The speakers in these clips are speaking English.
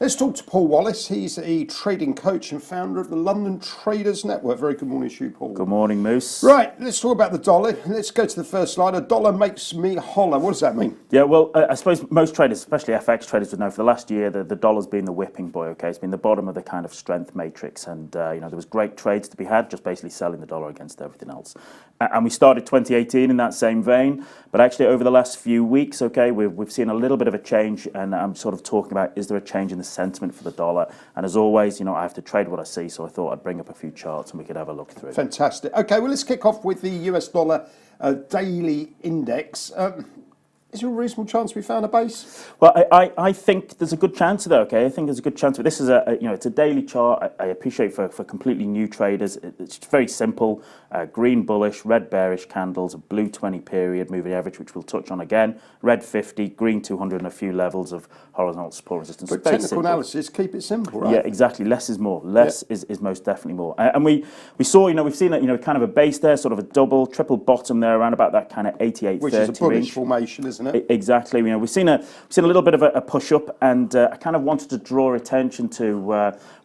Let's talk to Paul Wallace. He's a trading coach and founder of the London Traders Network. Very good morning to you, Paul. Good morning, Moose. Right, let's talk about the dollar. Let's go to the first slide. A dollar makes me holler. What does that mean? Yeah, well, I suppose most traders, especially FX traders, would know for the last year the dollar's been the whipping boy, okay? It's been the bottom of the kind of strength matrix. And, there was great trades to be had, just basically selling the dollar against everything else. And we started 2018 in that same vein. But actually, over the last few weeks, okay, we've seen a little bit of a change. And I'm sort of talking about, is there a change in the sentiment for the dollar? And as always, I have to trade what I see. So I thought I'd bring up a few charts and we could have a look through. Fantastic. Okay, well, let's kick off with the US dollar daily index. Is there a reasonable chance we found a base? Well, I think there's a good chance of that, okay? I think there's a good chance. But this is it's a daily chart. I appreciate for completely new traders. It's very simple. Green bullish, red bearish candles, a blue 20 period moving average, which we'll touch on again. Red 50, green 200, and a few levels of horizontal support resistance. But technical analysis, keep it simple, right? Yeah, exactly. Less is more. Less is most definitely more. And we saw, we've seen kind of a base there, sort of a double, triple bottom there, around about that kind of 88.30 which is a bullish range. formation, isn't it? Exactly. We've seen a little bit of a push up, and I kind of wanted to draw attention to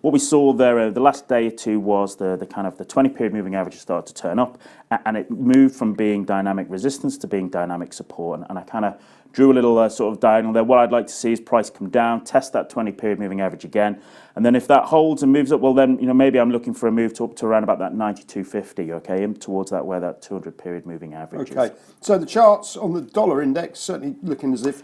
what we saw there. The last day or two was the kind of the 20 period moving average started to turn up, and it moved from being dynamic resistance to being dynamic support. And I kind of drew a little sort of diagonal there. What I'd like to see is price come down, test that 20 period moving average again, and then if that holds and moves up, well then maybe I'm looking for a move up to around about that 92.50, okay, in towards that where that 200 period moving average is. Okay, so the charts on the dollar index certainly looking as if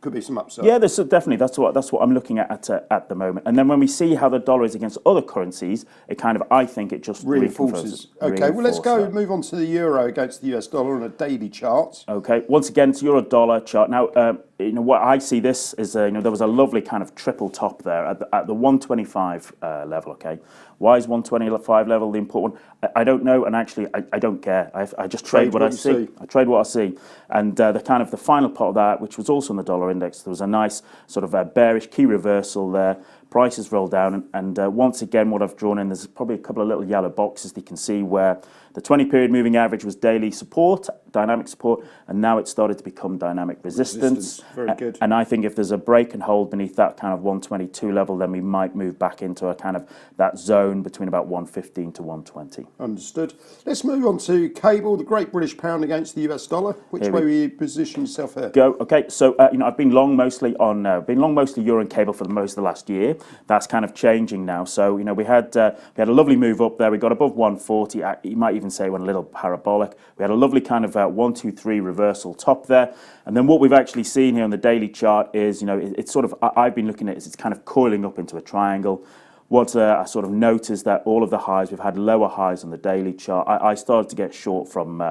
could be some upside. Yeah, there's definitely that's what I'm looking at the moment. And then when we see how the dollar is against other currencies, it kind of I think it just reinforces. Okay, well let's move on to the euro against the US dollar on a daily chart. Okay, once again it's euro dollar chart. Now what I see this is there was a lovely kind of triple top there at the 125 level. Okay, why is 125 level the important one? I don't know, and actually I don't care. I just trade what I see. I trade what I see, and the kind of the final part of that, which was also on the dollar index, there was a nice sort of a bearish key reversal there. Prices roll down, and once again, what I've drawn in, there's probably a couple of little yellow boxes that you can see where the 20 period moving average was daily support, dynamic support, and now it's started to become dynamic resistance. Very good. And I think if there's a break and hold beneath that kind of 122 level, then we might move back into a kind of that zone between about 115 to 120. Understood. Let's move on to cable, the Great British Pound against the US dollar. Which way will you position yourself here? Go. Okay, so I've been long mostly euro and cable for most of the last year. That's kind of changing now. So we had a lovely move up there. We got above 140. You might even say went a little parabolic. We had a lovely kind of 1, 2, 3 reversal top there. And then what we've actually seen here on the daily chart is it's sort of I've been looking at it's kind of coiling up into a triangle. What I sort of noticed that all of the highs, we've had lower highs on the daily chart. I started to get short from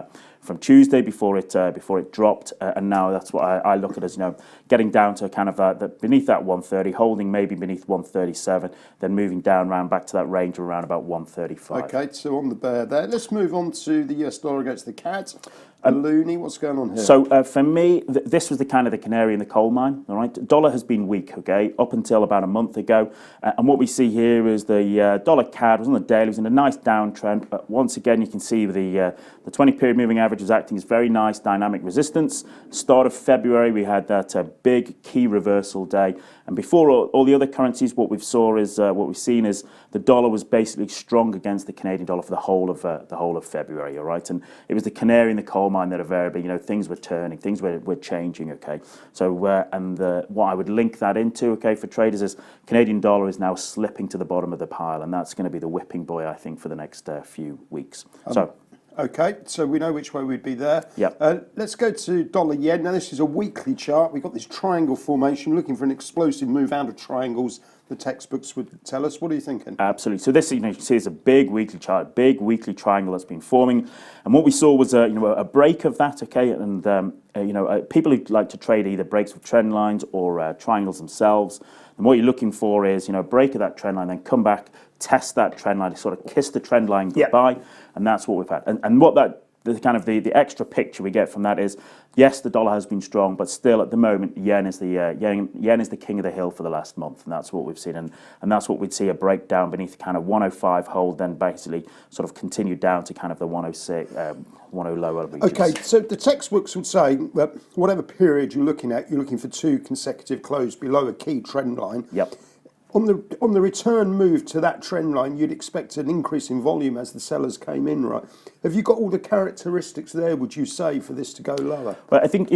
Tuesday before it dropped, and now that's what I look at as getting down to kind of beneath that 130, holding maybe beneath 137, then moving down around back to that range of around about 135. Okay, so on the bear there. Let's move on to the US dollar against the CAD. Looney, what's going on here? So for me, this was the kind of the canary in the coal mine. All right, dollar has been weak, okay, up until about a month ago, and what we see here is the dollar CAD was on the daily, was in a nice downtrend, but once again you can see the 20 period moving average is acting as very nice dynamic resistance. Start of February we had that big key reversal day, and before all the other currencies, what we've seen is the dollar was basically strong against the Canadian dollar for the whole of February. All right, and it was the canary in the coal mine that invariably things were turning, things were changing. Okay, so what I would link that into, okay, for traders is Canadian dollar is now slipping to the bottom of the pile, and that's going to be the whipping boy I think for the next few weeks. Okay, so we know which way we'd be there. Yep. Let's go to dollar yen. Now this is a weekly chart. We've got this triangle formation, looking for an explosive move out of triangles. The textbooks would tell us. What are you thinking? Absolutely. So this, you can see, is a big weekly chart, big weekly triangle that's been forming, and what we saw was a break of that. Okay, and people who like to trade either breaks of trend lines or triangles themselves. And what you're looking for is a break of that trend line, then come back, test that trend line, sort of kiss the trend line goodbye, and that's what we've had. And what that the extra picture we get from that is, yes, the dollar has been strong, but still at the moment, yen is the king of the hill for the last month, and that's what we've seen, and that's what we'd see a breakdown beneath kind of 105 hold, then basically sort of continue down to kind of the 106, 10 lower regions. Okay, so the textbooks would say that whatever period you're looking at, you're looking for 2 consecutive closes below a key trend line. Yep. On the return move to that trend line, you'd expect an increase in volume as the sellers came in, right? Have you got all the characteristics there, would you say, for this to go lower? Well, I think,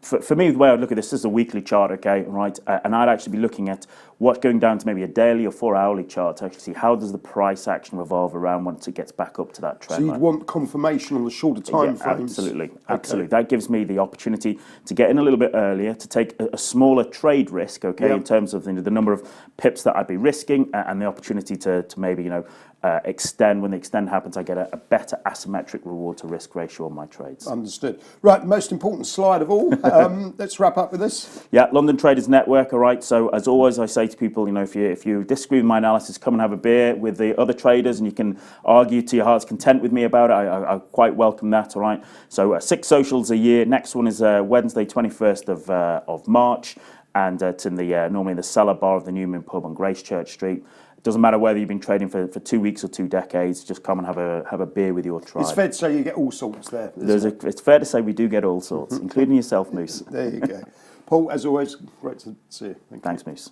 for me, the way I look at this is a weekly chart, okay, right? And I'd actually be looking at what's going down to maybe a daily or 4-hourly chart to actually see how does the price action revolve around once it gets back up to that trend So you'd line. want confirmation on the shorter time frames? Absolutely, absolutely. That gives me the opportunity to get in a little bit earlier, to take a smaller trade risk, okay, in terms of the number of pips that I'd be risking and the opportunity to maybe, extend. When the extend happens, I get a better asymmetric reward to risk ratio on my trades. Understood. Right, most important slide of all. Let's wrap up with this. Yeah, London Traders Network, all right. So as always, I say to people, if you disagree with my analysis, come and have a beer with the other traders and you can argue to your heart's content with me about it. I quite welcome that, all right. So 6 socials a year. Next one is Wednesday, 21st of March. And it's in normally in the cellar bar of the Newman Pub on Gracechurch Street. It doesn't matter whether you've been trading for 2 weeks or 2 decades. Just come and have a beer with your tribe. It's fair to say you get all sorts there. It's fair to say we do get all sorts, including yourself, Moose. There you go. Paul, as always, great to see you. Thanks, Moose.